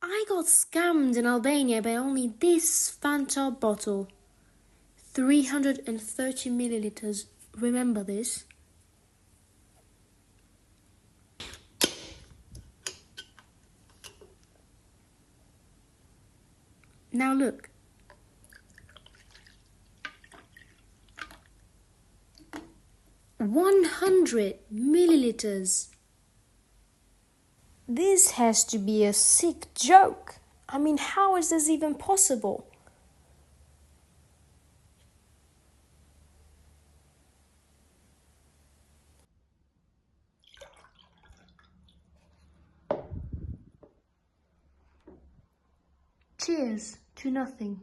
I got scammed in Albania by only this Fanta bottle. 330 milliliters. Remember this? Now look. $100 milliliters. This has to be a sick joke. I mean, how is this even possible? Cheers to nothing.